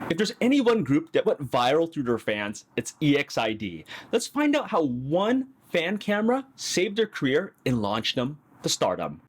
If there's any one group that went viral through their fans, it's EXID. Let's find out how one fan camera saved their career and launched them to stardom.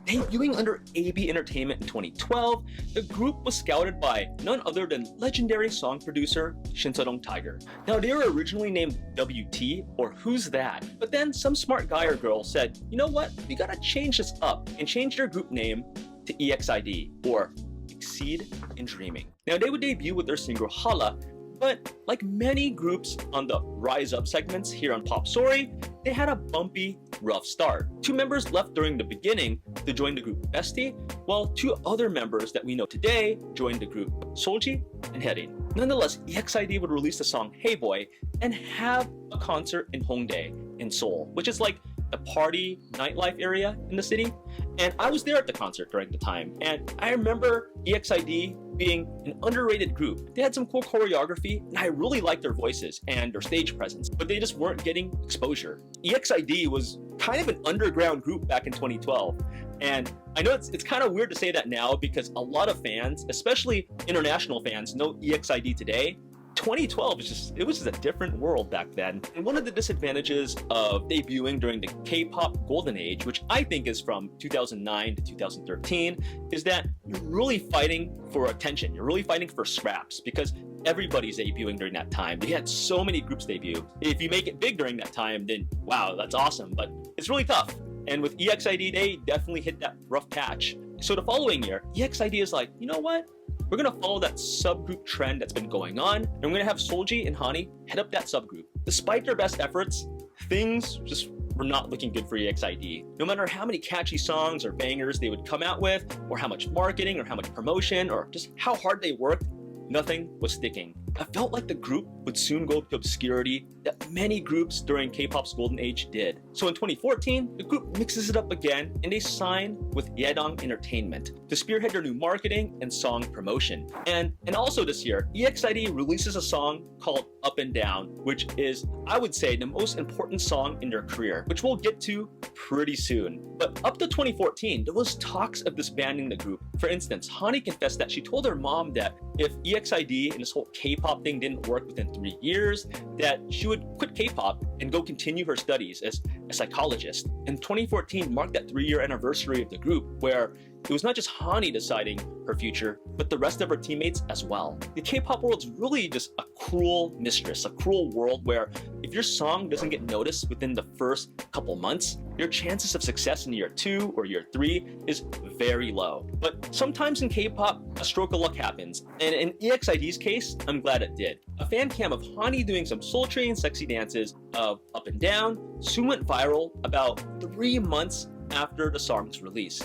Debuting under AB Entertainment in 2012, the group was scouted by none other than legendary song producer Shinsadong Tiger. Now, they were originally named WT, or Who's That? But then some smart guy or girl said, you know what, we gotta change this up, and change their group name to EXID, or Exceed in Dreaming. Now, they would debut with their single Hala, but like many groups on the Rise Up segments here on Popsori, they had a bumpy, rough start. Two members left during the beginning to join the group Bestie, while two other members that we know today joined the group Solji and Herin. Nonetheless, EXID would release the song Hey Boy and have a concert in Hongdae in Seoul, which is like the party nightlife area in the city. And I was there at the concert during the time, and I remember EXID being an underrated group. They had some cool choreography, and I really liked their voices and their stage presence, but they just weren't getting exposure. EXID was kind of an underground group back in 2012, and I know it's kind of weird to say that now because a lot of fans, especially international fans, know EXID today. 2012 it was just a different world back then. And one of the disadvantages of debuting during the K-pop golden age, which I think is from 2009 to 2013, is that you're really fighting for attention. You're really fighting for scraps because everybody's debuting during that time. They had so many groups debut. If you make it big during that time, then wow, that's awesome, but it's really tough. And with EXID, they definitely hit that rough patch. So the following year, EXID is like, you know what? We're gonna follow that subgroup trend that's been going on, and we're gonna have Solji and Hani head up that subgroup. Despite their best efforts, things just were not looking good for EXID. No matter how many catchy songs or bangers they would come out with, or how much marketing, or how much promotion, or just how hard they worked, nothing was sticking. I felt like the group would soon go to obscurity that many groups during K-pop's golden age did. So in 2014, the group mixes it up again and they sign with Yedong Entertainment to spearhead their new marketing and song promotion. And also this year, EXID releases a song called Up and Down, which is, I would say, the most important song in their career, which we'll get to pretty soon. But up to 2014, there was talks of disbanding the group. For instance, Hani confessed that she told her mom that if EXID and this whole K-pop thing didn't work within 3 years, that she would quit K-pop and go continue her studies as a psychologist. And 2014 marked that 3-year anniversary of the group, where it was not just Hani deciding her future, but the rest of her teammates as well. The K-pop world's really just a cruel mistress, a cruel world where if your song doesn't get noticed within the first couple months, your chances of success in year 2 or year 3 is very low. But sometimes in K-pop, a stroke of luck happens, and in EXID's case, I'm glad it did. A fan cam of Hani doing some sultry and sexy dances of Up and Down soon went viral about 3 months after the song's release.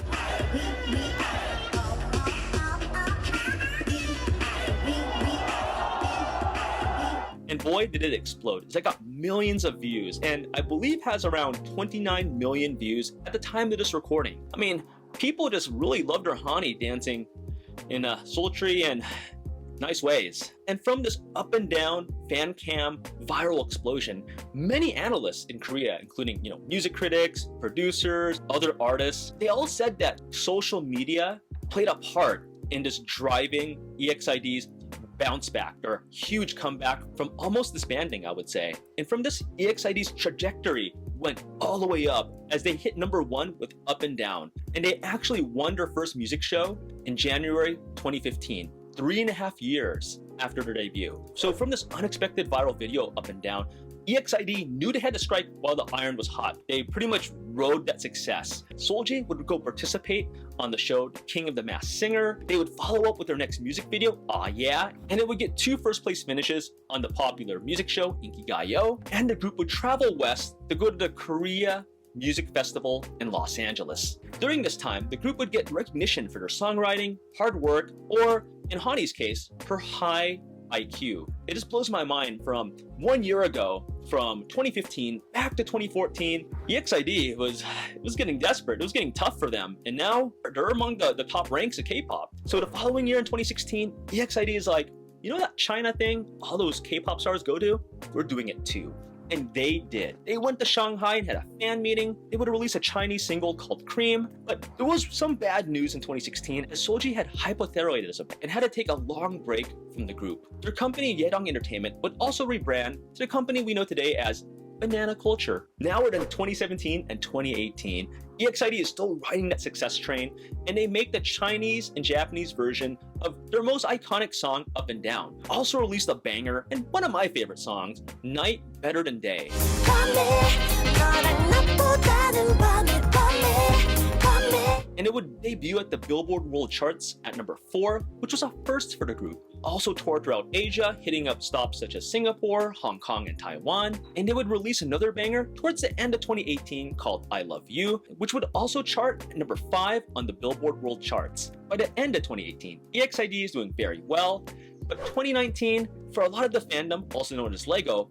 And boy, did it explode. It got millions of views, and I believe has around 29 million views at the time of this recording. I mean, people just really loved their Hani dancing in sultry and nice ways. And from this Up and Down fan cam viral explosion, many analysts in Korea, including music critics, producers, other artists, they all said that social media played a part in this driving EXID's bounce back or huge comeback from almost disbanding, I would say. And from this, EXID's trajectory went all the way up as they hit #1 with Up and Down. And they actually won their first music show in January 2015. 3.5 years after their debut. So from this unexpected viral video, Up and Down, EXID knew they had to strike while the iron was hot. They pretty much rode that success. Solji would go participate on the show King of the Masked Singer. They would follow up with their next music video, Aw Yeah, and it would get 2 first-place finishes on the popular music show Inkigayo, and the group would travel west to go to the Korea Music Festival in Los Angeles. During this time, the group would get recognition for their songwriting, hard work, or in Hani's case, her high IQ. It just blows my mind from 1 year ago, from 2015 back to 2014, EXID was getting desperate. It was getting tough for them. And now they're among the top ranks of K-pop. So the following year in 2016, EXID is like, you know that China thing all those K-pop stars go to? We're doing it too. And they did. They went to Shanghai and had a fan meeting. They would release a Chinese single called Cream. But there was some bad news in 2016 as Seulgi had hypothyroidism and had to take a long break from the group. Their company, Yedong Entertainment, would also rebrand to the company we know today as Banana Culture. Now we're in 2017 and 2018. EXID is still riding that success train, and they make the Chinese and Japanese version of their most iconic song, Up and Down. Also released a banger and one of my favorite songs, Night Better Than Day. And it would debut at the Billboard World Charts at number 4, which was a first for the group. Also toured throughout Asia, hitting up stops such as Singapore, Hong Kong, and Taiwan. And they would release another banger towards the end of 2018 called I Love You, which would also chart at number 5 on the Billboard World Charts. By the end of 2018, EXID is doing very well, but 2019, for a lot of the fandom, also known as Lego,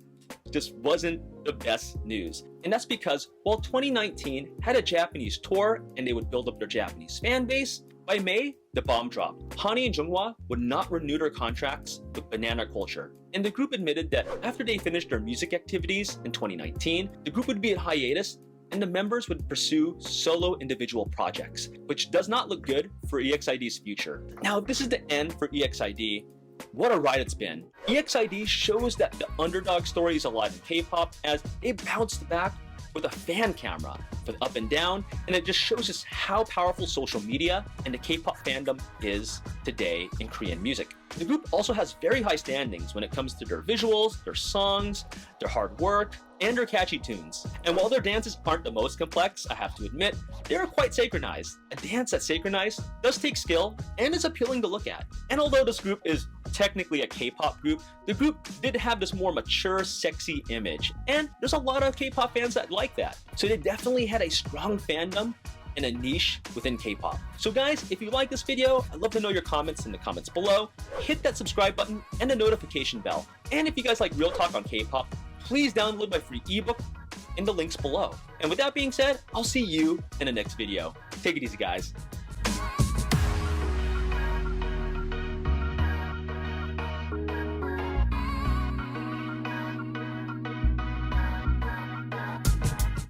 just wasn't the best news. And that's because while 2019 had a Japanese tour and they would build up their Japanese fan base, by May, the bomb dropped. Hani and Junghwa would not renew their contracts with Banana Culture. And the group admitted that after they finished their music activities in 2019, the group would be in hiatus and the members would pursue solo individual projects, which does not look good for EXID's future. Now, if this is the end for EXID, what a ride it's been. EXID shows that the underdog story is alive in K-pop as they bounced back with a fan camera with Up and Down, and it just shows us how powerful social media and the K-pop fandom is today in Korean music. The group also has very high standings when it comes to their visuals, their songs, their hard work, and their catchy tunes. And while their dances aren't the most complex, I have to admit, they are quite synchronized. A dance that's synchronized does take skill and is appealing to look at. And although this group is technically a K-pop group, the group did have this more mature, sexy image. And there's a lot of K-pop fans that like that. So they definitely had a strong fandom and a niche within K-pop. So guys, if you like this video, I'd love to know your comments in the comments below. Hit that subscribe button and the notification bell. And if you guys like real talk on K-pop, please download my free ebook in the links below. And with that being said, I'll see you in the next video. Take it easy, guys.